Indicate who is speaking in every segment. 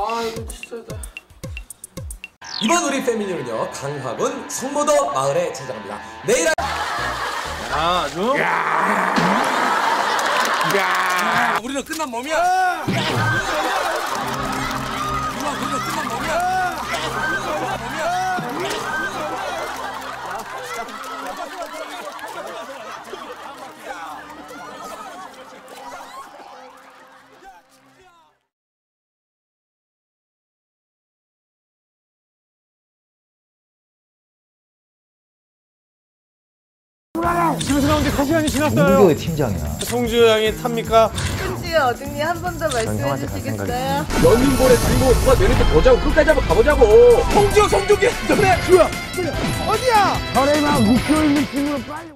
Speaker 1: 아 이거 진짜다.
Speaker 2: 이번 우리 패밀리는요 강화군 성모도 마을에 찾아갑니다. 내일
Speaker 1: 아주. 야. 우리는 끝난 몸이야. 우리는 끝난 몸이야.
Speaker 3: 집에서 나온 지 3시간이 지났어요.
Speaker 4: 누구의 팀장이야?
Speaker 3: 송지효 양이 탑니까?
Speaker 5: 손지효 어등니 한 번 더 말씀해 주시겠어요?
Speaker 1: 연인볼에 들고 누가 내릴 때 보자고 끝까지 한번 가보자고. 송지효 송중기 너네 주야. 어디야?
Speaker 3: 혈에만 묵혀있는 팀으로 빨리.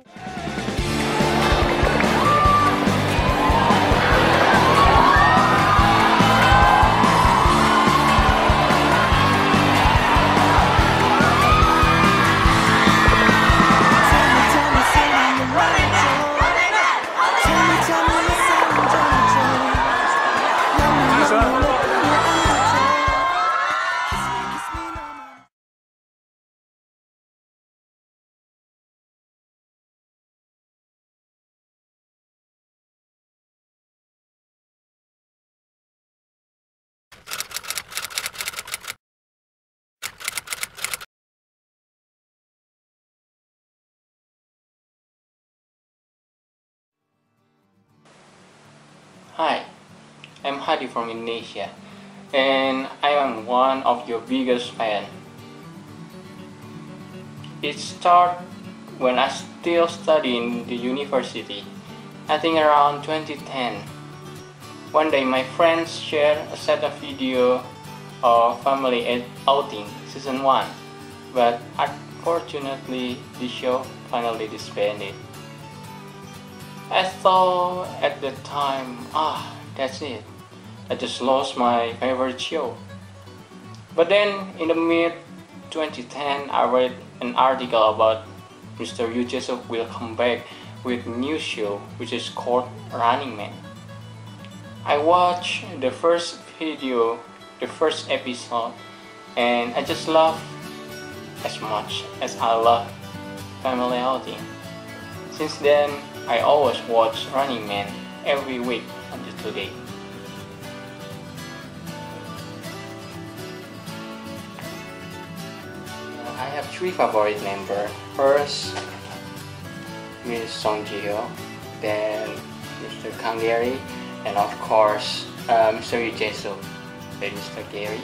Speaker 6: Hi, I'm Hadi from Indonesia, and I am one of your biggest fans. It started when I still study in the university, I think around 2010. One day my friends shared a set of video of Family Outing Season 1, but unfortunately the show finally disbanded. I thought at the time, that's it. I just lost my favorite show. But then in the mid-2010, I read an article about Mr. Jae-suk will come back with a new show which is called Running Man. I watched the first video, the first episode, and I just love as much as I love Family Outing. Since then, I always watch Running Man every week until today. I have 3 favorite members. First, Miss Song Ji-hyo, then Mr. Kang Gary, and of course Mr. Jae-suk and Mr. Gary.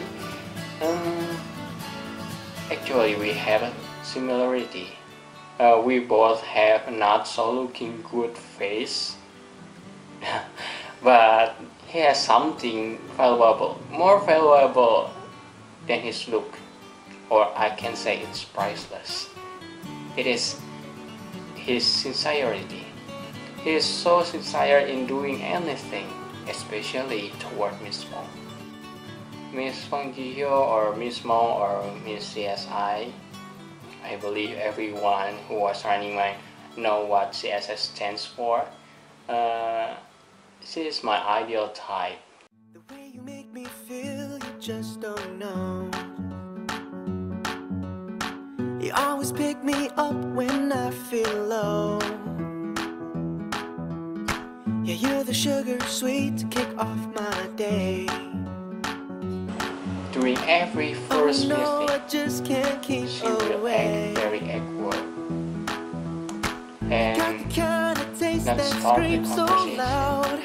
Speaker 6: Actually, we have a similarity. We both have not so looking good face, but he has something valuable, more valuable than his look, or I can say it's priceless. It is his sincerity. He is so sincere in doing anything, especially toward Miss Mong. Miss Song Ji-hyo or Miss Mong or Miss CSI, I believe everyone who was Running Man know what CSS stands for. She is my ideal type.
Speaker 7: The way you make me feel, you just don't know. You always pick me up when I feel low. Yeah, you're the sugar sweet to kick off my day.
Speaker 6: During every first meeting,
Speaker 7: I just can't keep
Speaker 6: she will
Speaker 7: away.
Speaker 6: act very awkward and
Speaker 7: Got the kind of taste
Speaker 6: not
Speaker 7: that
Speaker 6: start the
Speaker 7: screams so
Speaker 6: conversation.
Speaker 7: loud.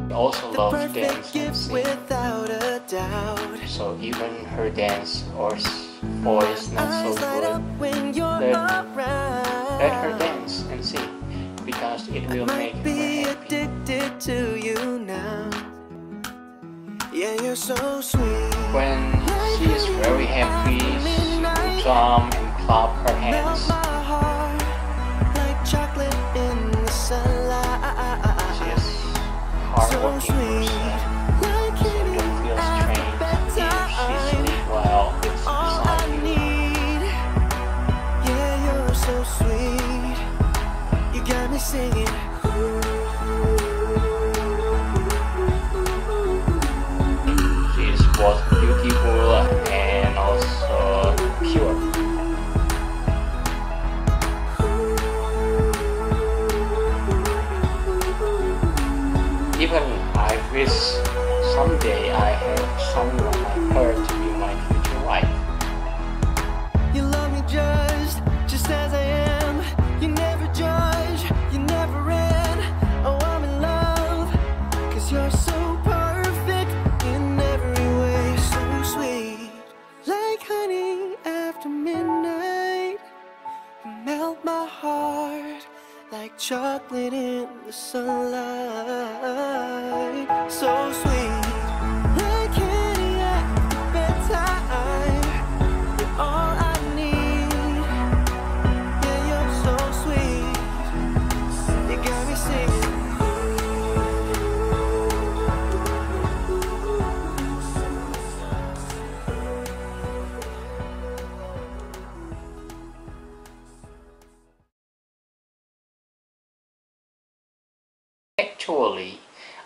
Speaker 6: She also
Speaker 7: The
Speaker 6: loves
Speaker 7: perfect
Speaker 6: dance and
Speaker 7: gift
Speaker 6: sing,
Speaker 7: without a doubt.
Speaker 6: so even her dance or voice not so
Speaker 7: Eyes light up
Speaker 6: good,
Speaker 7: when you're
Speaker 6: let her
Speaker 7: around.
Speaker 6: dance and sing, because it will make
Speaker 7: Might
Speaker 6: her
Speaker 7: be
Speaker 6: happy.
Speaker 7: addicted to you now. Yeah, you're so sweet.
Speaker 6: When she is very happy, she will drum and clap her hands.
Speaker 7: Melt my heart like chocolate in the sunlight.
Speaker 6: She is
Speaker 7: So
Speaker 6: hardworking
Speaker 7: sweet,
Speaker 6: person,
Speaker 7: like
Speaker 6: so
Speaker 7: hitting
Speaker 6: don't feel
Speaker 7: at
Speaker 6: strange if she
Speaker 7: bedtime.
Speaker 6: sleeps well
Speaker 7: All I
Speaker 6: beside you.
Speaker 7: need. Yeah, you're so sweet. You got me singing.
Speaker 6: day I have someone like her to be my future wife.
Speaker 7: You love me just as I am. You never judge, you never end. Oh, I'm in love, 'cause you're so perfect in every way. So sweet, like honey after midnight. You melt my heart like chocolate in the sunlight. So sweet, like candy at bedtime. You're all I need. Yeah, you're so sweet. You got me singing.
Speaker 6: Actually,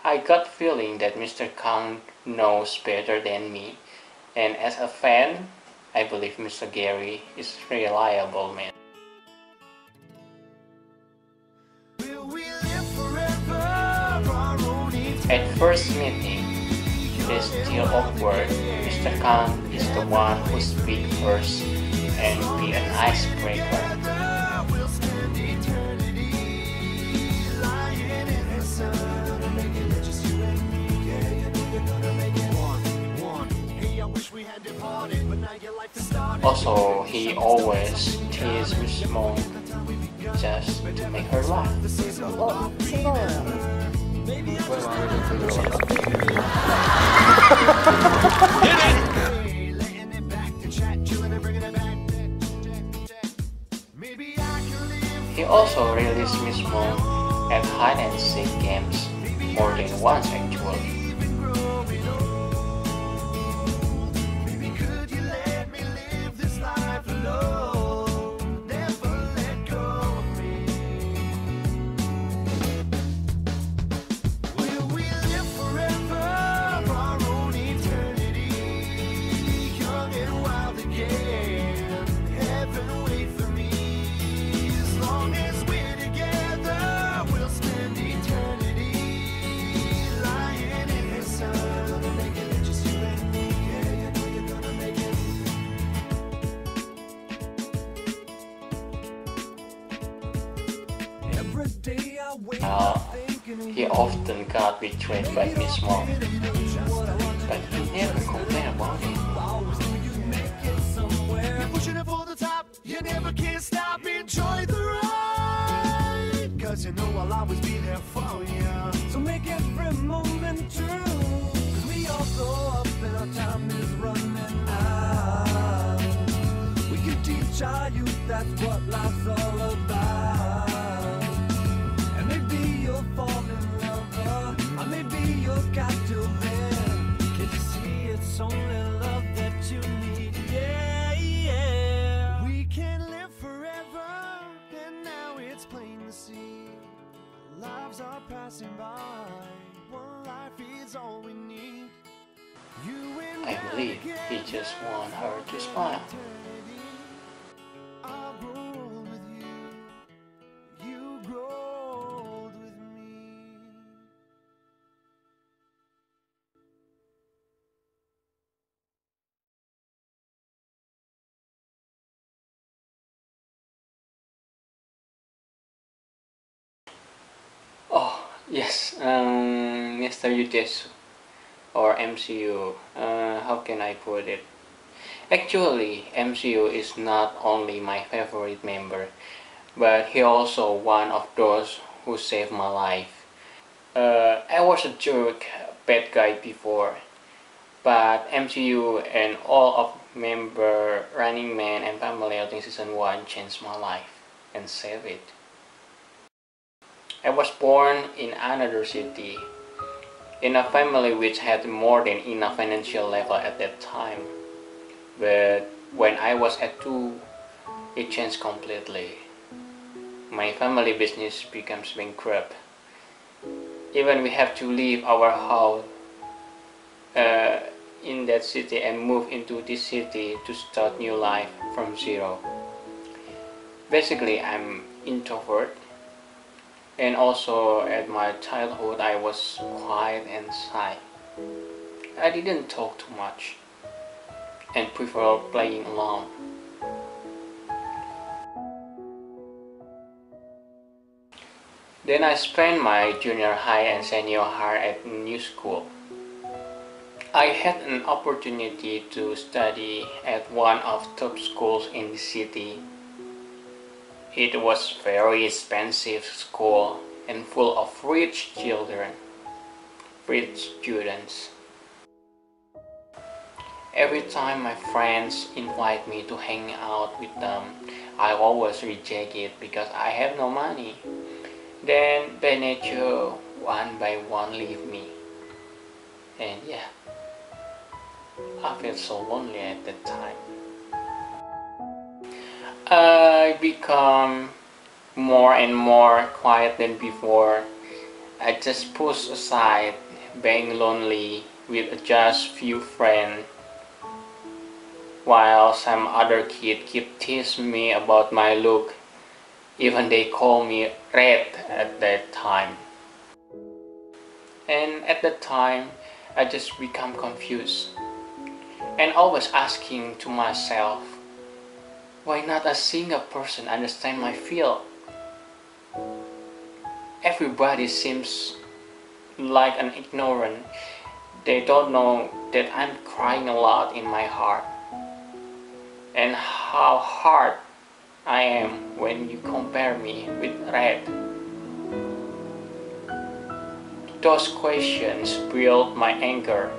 Speaker 6: I got feeling that Mr. Kang knows better than me, and as a fan, I believe Mr. Gary is a reliable man. At first meeting, it is still awkward. Mr. Kang is the one who speaks first and be an icebreker. Also, he always teases Miss Mo just to make her laugh.
Speaker 5: 싱거워요.
Speaker 6: He also released Miss Mo at hide and seek games more than once actually. He often got betrayed by Miss Mo, but he never complained about it.
Speaker 7: You never can stop, enjoy the ride, 'cause you know I'll always be there for you. So make every moment true, 'cause we all grow up and our time is running out. We can teach our youth that's what life's all about. And maybe you'll fall in love, or maybe you'll got to live. Can't you see it's only love that you need? Yeah, yeah. We can live forever, and now it's plain to see. Lives are passing by, one life is all we need. You and
Speaker 6: I believe he just want her to smile.
Speaker 7: I'll grow old with you, you grow old with me.
Speaker 6: Oh yes, Mr. Jae-suk or MCU. How can I put it? Actually, MCU is not only my favorite member, but he also one of those who saved my life. I was a jerk, bad guy before, but MCU and all of member Running Man and Family Outing Season 1 changed my life and saved it. I was born in another city, in a family which had more than enough financial level at that time. But when I was at 2, it changed completely. My family business becomes bankrupt. Even we have to leave our house in that city and move into this city to start new life from zero. Basically, I'm introvert, and also at my childhood I was quiet and shy. I didn't talk too much and prefer playing alone. Then I spent my junior high and senior high at new school. I had an opportunity to study at one of top schools in the city. It was very expensive school and full of rich children, rich students. Every time my friends invite me to hang out with them, I always reject it because I have no money. Then by nature, one by one leave me. And yeah, I felt so lonely at that time. I become more and more quiet than before. I just push aside being lonely with just few friends, while some other kid keep teasing me about my look. Even they call me red at that time. And at that time, I just become confused and always asking to myself, why not a single person understand my feel? Everybody seems like an ignorant. They don't know that I'm crying a lot in my heart and how hard I am when you compare me with red. Those questions built my anger,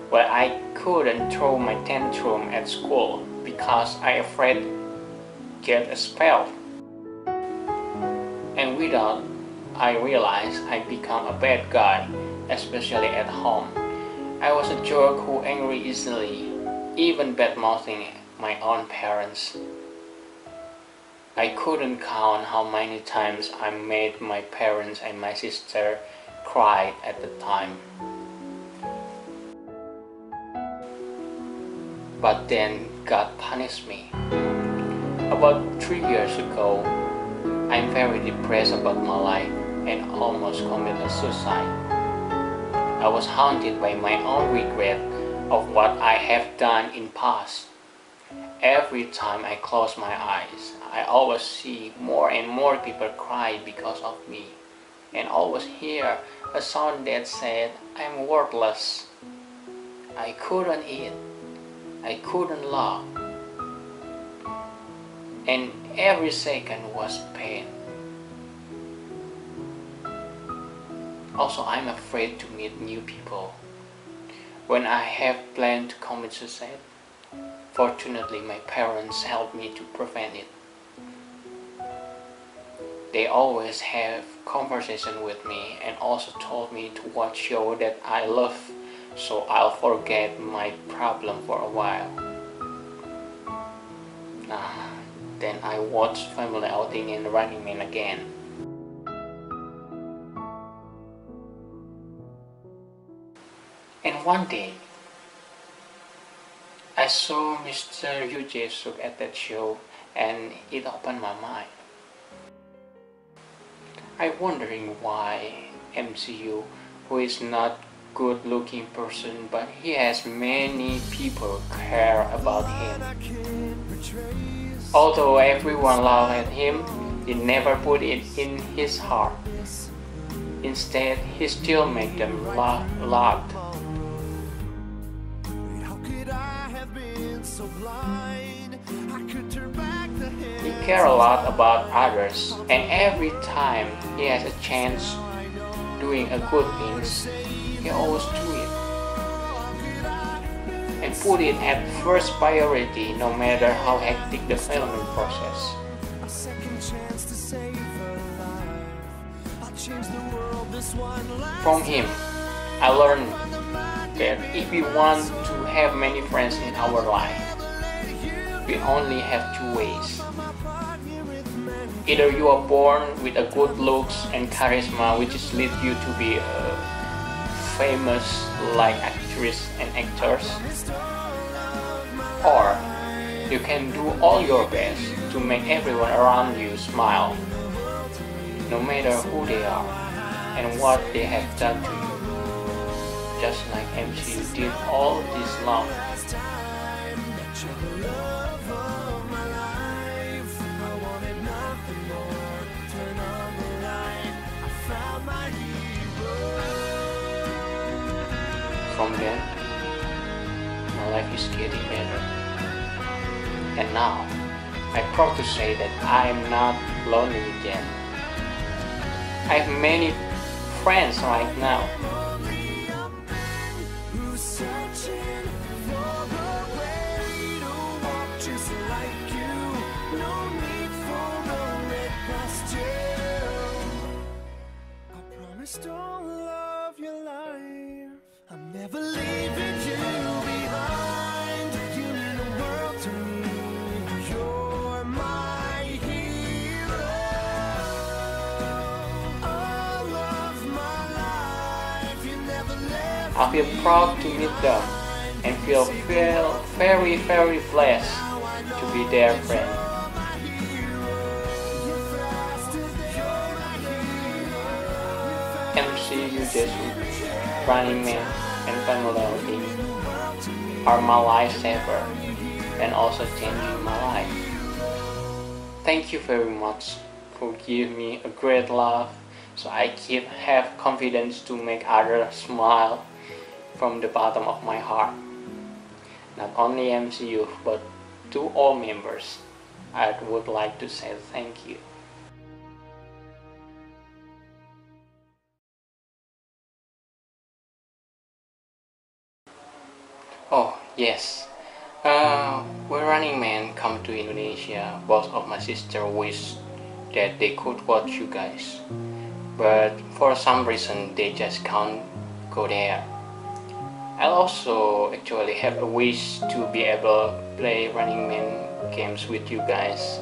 Speaker 6: where I couldn't throw my tantrum at school because I afraid get expelled. And without I realized I become a bad guy, especially at home. I was a jerk who angry easily, even bad-mouthing my own parents. I couldn't count how many times I made my parents and my sister cry at the time. But then God punished me. About 3 years ago, I'm very depressed about my life and almost committed suicide. I was haunted by my own regret of what I have done in past. Every time I close my eyes, I always see more and more people cry because of me, and always hear a sound that said, I'm worthless. I couldn't eat, I couldn't love, and every second was pain. Also, I'm afraid to meet new people. When I have planned to commit suicide, fortunately my parents helped me to prevent it. They always have conversation with me and also told me to watch shows that I love, so I'll forget my problem for a while. Then I watched Family Outing and Running Man again. And one day, I saw Mr. Jae-suk at that show, and it opened my mind. I'm wondering why MCU, who is not good looking person, but he has many people care about him. Although everyone laughed at him, he never put it in his heart. Instead, he still made them laugh. He cares a lot about others, and every time he has a chance doing a good things, he always do it and put it at first priority, no matter how hectic the filming process. From him, I learned that if we want to have many friends in our life, we only have two ways. Either you are born with a good looks and charisma, which is lead you to be famous like actresses and actors, or you can do all your best to make everyone around you smile, no matter who they are and what they have done to you. just like MC did all this long. From then, my life is getting better. And now, I'm proud to say that I'm not lonely again. I have many friends right now.
Speaker 7: Don't love your life. I'm never leaving you behind. You mean the world to me. You're my hero. All of my life, you never left.
Speaker 6: I feel proud to meet them and feel very, very blessed to be their friend. MC, Jae-suk, Running Man, and Family are my lifesaver and also changing my life. Thank you very much for giving me a great love, so I have confidence to make others smile from the bottom of my heart. Not only MCU, but to all members, I would like to say thank you. Oh yes, when Running Man come to Indonesia, both of my sisters wish that they could watch you guys, but for some reason they just can't go there. I also actually have a wish to be able to play Running Man games with you guys,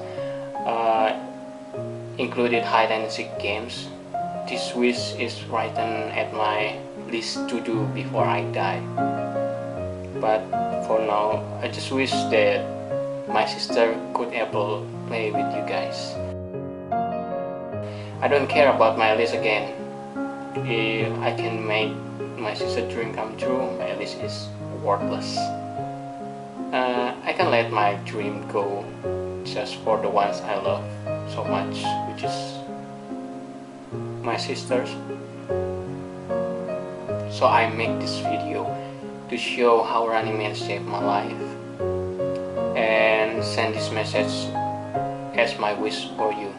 Speaker 6: included hide and seek games. This wish is written at my list to do before I die. But for now, I just wish that my sister could able play with you guys. I don't care about my list again. If I can make my sister's dream come true, my list is worthless. I can let my dream go just for the ones I love so much, which is my sisters. So I make this video to show how Running Man saved my life and send this message as my wish for you.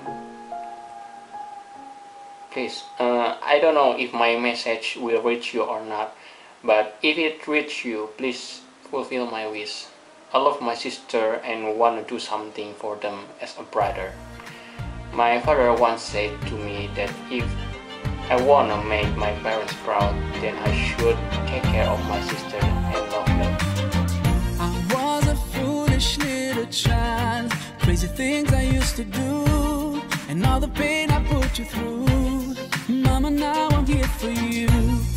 Speaker 6: Please, I don't know if my message will reach you or not, but if it reaches you, please fulfill my wish. I love my sister and want to do something for them as a brother. My father once said to me that if I want to make my parents proud, then I should take care of my sister and love them.
Speaker 7: I was a foolish little child, crazy things I used to do, and all the pain I put you through. Mama, now I'm here for you,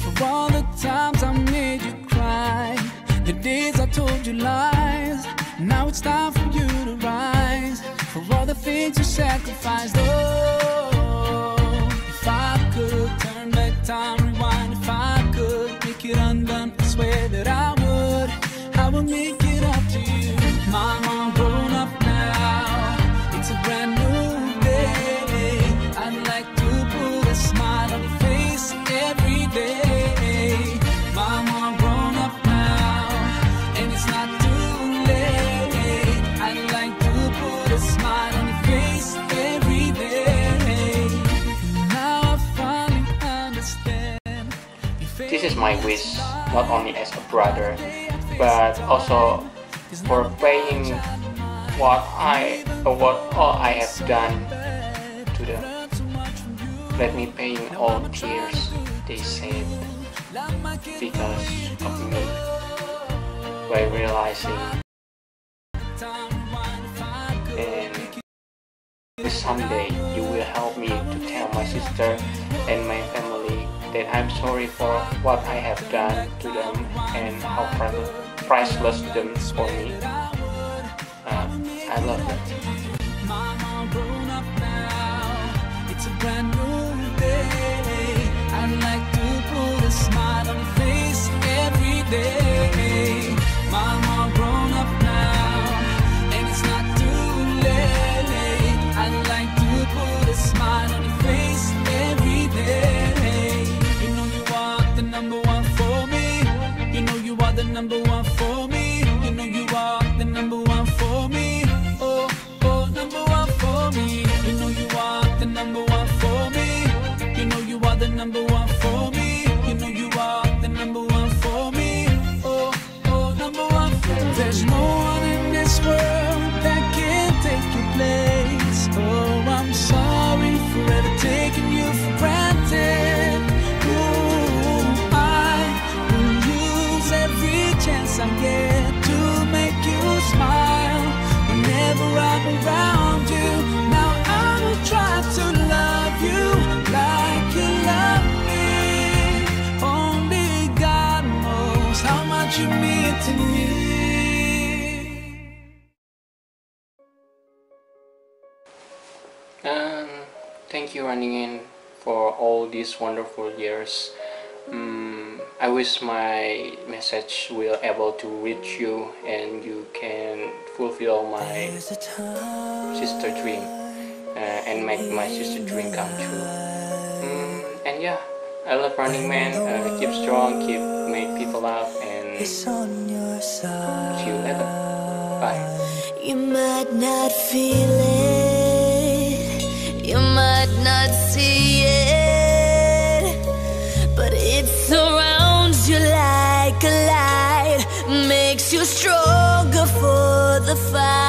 Speaker 7: for all the times I made you cry, the days I told you lies. Now it's time for you to rise, for all the things you sacrificed. Oh, if I could turn back time, rewind, if I could make it undone, I swear that I would make it up to you. Mama, I'm grown up now, it's a brand new day. I'd like to put a smile on your face every day. Mama, I'm grown up now, and it's not too late. I'd like to put a smile on your face every day. Now I finally understand.
Speaker 6: This is my wish, not only as a brother, but also for paying what all I have done to them. Let me paying all tears they saved because of me, by realizing and someday you will help me to tell my sister and my family that I'm sorry for what I have done to them and how priceless them for me. I love them.
Speaker 7: Mama, grown up now, it's a brand new day. I'd like to put a smile on your face day. I'm all grown up now, and it's not too late. I'd like to put a smile on your face every day. You know you are the number one for me. You know you are the number one for me. You know you are the number one for me. Oh, oh, number one for me. You know you are the number one for me. You know you are the number one for me. You know you are the number one for me. Oh, oh, number one for me. There's no one in this world that can take your place. Oh, I'm sorry for ever taking you for granted. Ooh, I will use every chance I get to make you smile whenever I'm around you. Now I will try to love you like you love me. Only God knows how much you mean to me.
Speaker 6: Thank you, Running In, for all these wonderful years. I wish my message will able to reach you and you can fulfill my sister dream and make my sister dream come true. And yeah, I love Running Man. Keep strong, keep make people laugh, and see you later. Bye.
Speaker 4: You might not feel it, you might not see it, but it surrounds you like a light, makes you stronger for the fight.